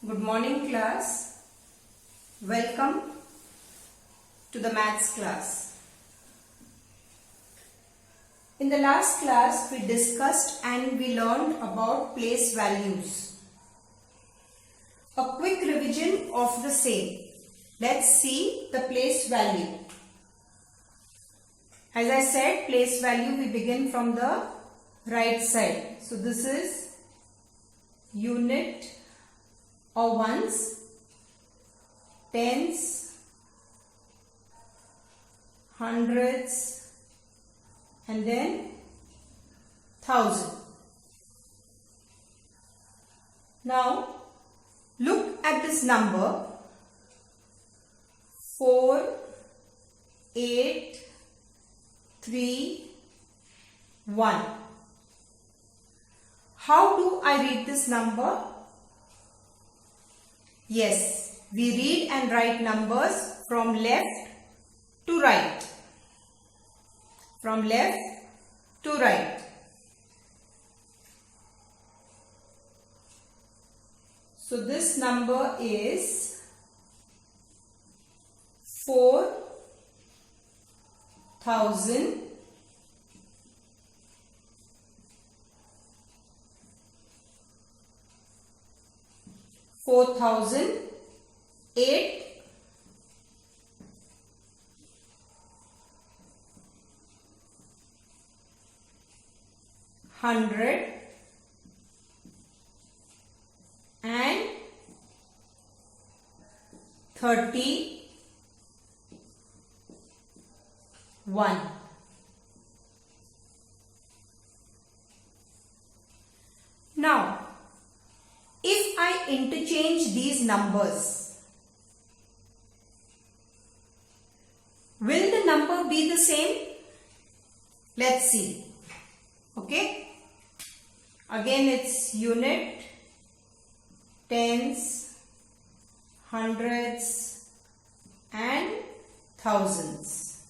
Good morning class. Welcome to the maths class. In the last class we discussed and we learned about place values. A quick revision of the same. Let's see the place value. As I said, place value we begin from the right side. So this is unit or ones, tens, hundreds, and then thousand. Now look at this number 4, 8, 3, 1. How do I read this number? Yes, we read and write numbers from left to right. From left to right. So this number is 4,000 4,008 100 and 31. Now, if I interchange these numbers, will the number be the same? Let's see. Okay. Again it's unit, tens, hundreds and thousands.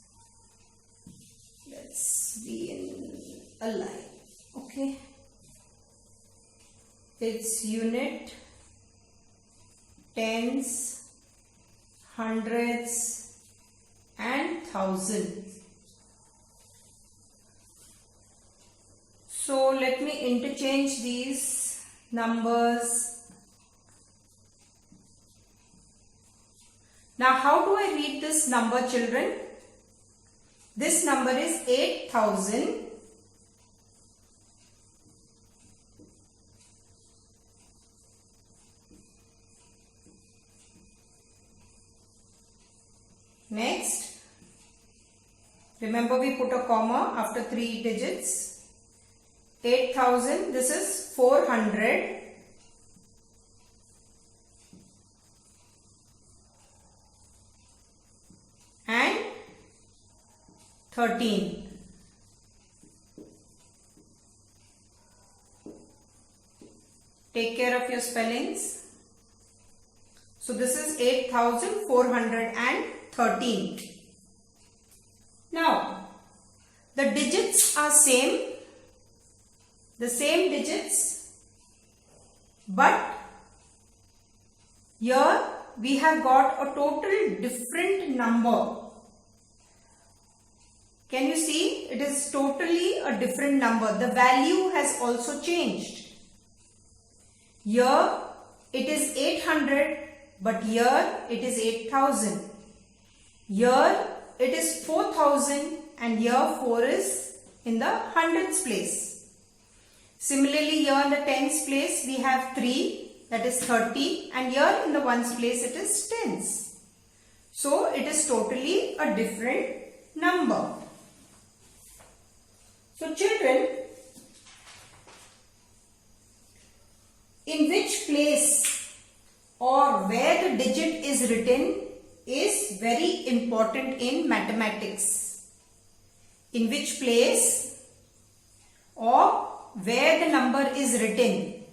Let's be in a line. Okay. It's unit, tens, hundreds and thousands. So let me interchange these numbers. Now how do I read this number, children? This number is 8,000 Next, remember we put a comma after 3 digits. 8,000, this is 400 and 13. Take care of your spellings. So this is 8,413. Now, the digits are same. The same digits, but here we have got a total different number. Can you see? It is totally a different number. The value has also changed. Here it is 800, but here it is 8,000. Here it is 4,000 and here 4 is in the hundreds place. Similarly, here in the tens place we have 3, that is 30, and here in the ones place it is tens. So it is totally a different number. So children, in which place or where the digit is written is very important in mathematics. In which place or where the number is written,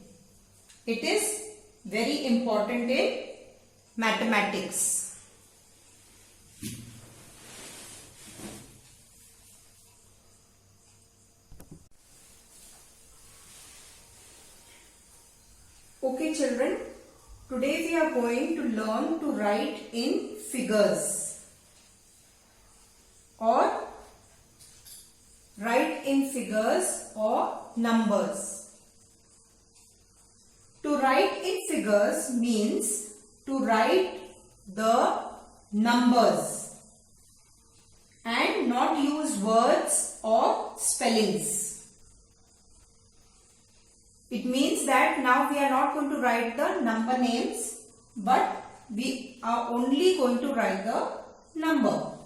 it is very important in mathematics. Okay children, Today we are going to learn to write in figures or write in figures or numbers. To write in figures means to write the numbers and not use words or spellings. It means that now we are not going to write the number names, but we are only going to write the number.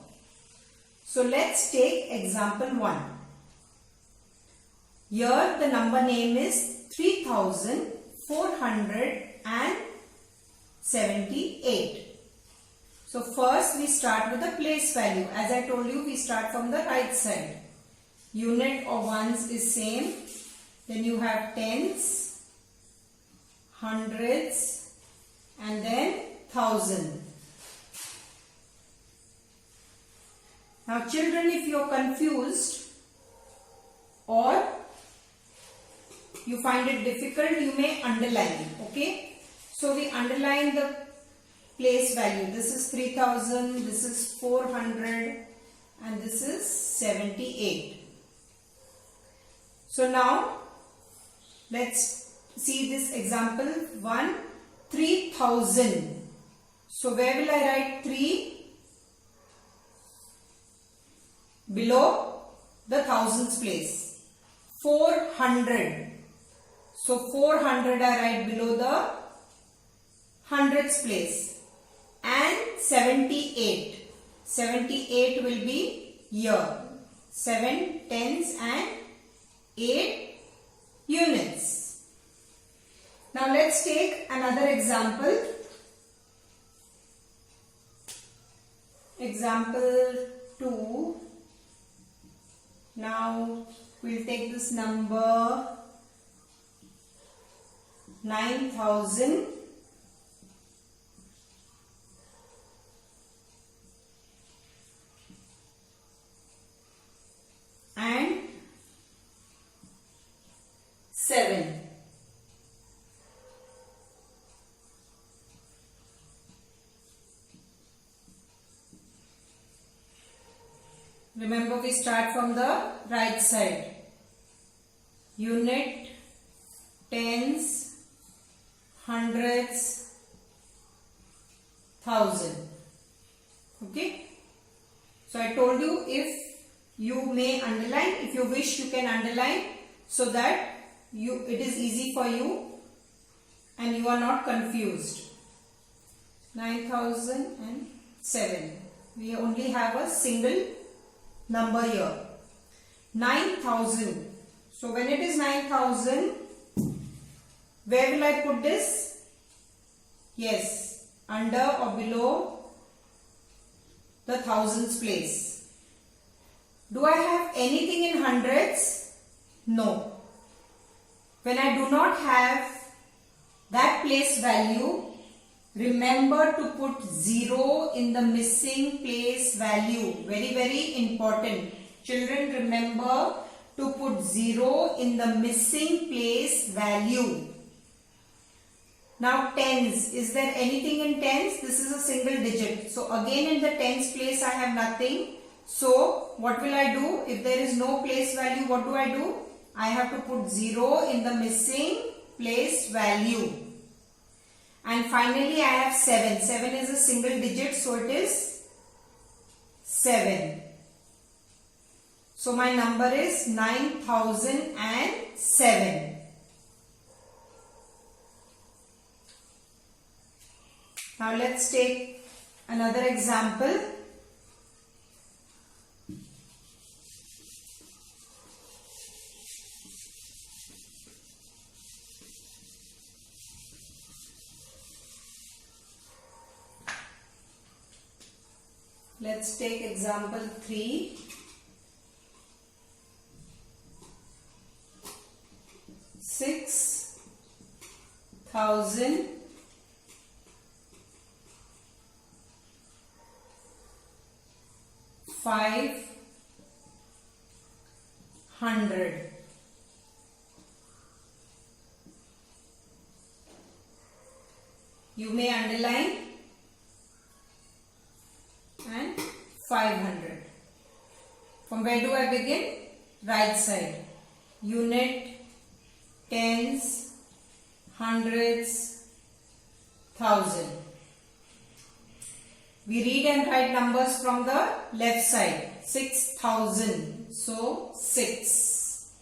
So let's take example 1. Here the number name is 3478. So first we start with the place value. As I told you, we start from the right side. Unit or ones is same. Then you have tens, hundreds, and then thousand. Now children, if you are confused or you find it difficult, you may underline. Okay. So we underline the place value. This is 3000, this is 400, and this is 78. So now let's see this example 1, 3000. So where will I write 3? Below the thousands place. 400. So 400 I write below the hundreds place. And 78. 78 will be here. 7 tens and 8 units. Now let's take another example. Example 2. Now we'll take this number 9000 and 7. Remember, we start from the right side. Unit, tens, hundreds, thousand. Okay. So I told you, if you may underline, if you wish you can underline, so that it is easy for you and you are not confused. 9007. We only have a single number here. 9000. So when it is 9000, where will I put this? Yes, under or below the thousands place. Do I have anything in hundreds? No. When I do not have that place value, remember to put 0 in the missing place value. Very, very important. Children, remember to put 0 in the missing place value. Now tens. Is there anything in tens? This is a single digit. So again in the tens place I have nothing. So what will I do? If there is no place value, what do I do? I have to put 0 in the missing place value. And finally I have 7. 7 is a single digit, so it is 7. So my number is 9007. Now let's take another example. Let's take example 3. 6,000 500. You may underline and 500. From where do I begin? Right side. Unit, tens, hundreds, thousand. We read and write numbers from the left side. 6,000. So 6.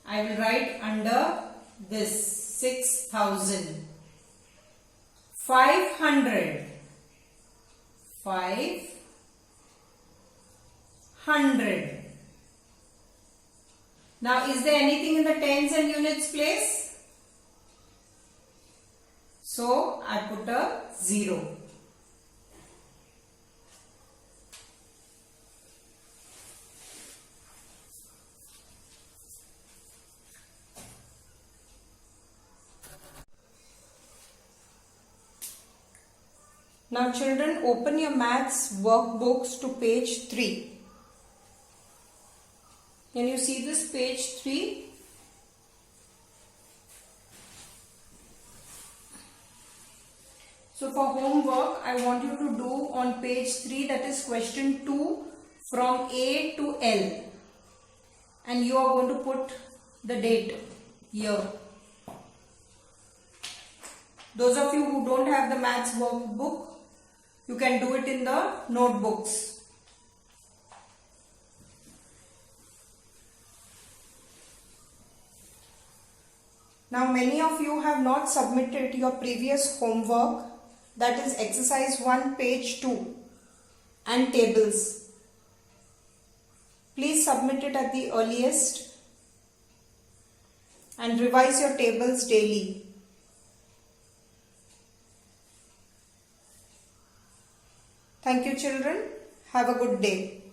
I will write under this 6,000. 500. 500. Now, is there anything in the tens and units place? So, I put a 0. Now, children, open your maths workbooks to page 3. Can you see this page 3? So for homework, I want you to do on page 3, that is question 2 from A to L. And you are going to put the date here. Those of you who don't have the maths workbook, you can do it in the notebooks. Now many of you have not submitted your previous homework, that is exercise 1 page 2 and tables. Please submit it at the earliest and revise your tables daily. Thank you children. Have a good day.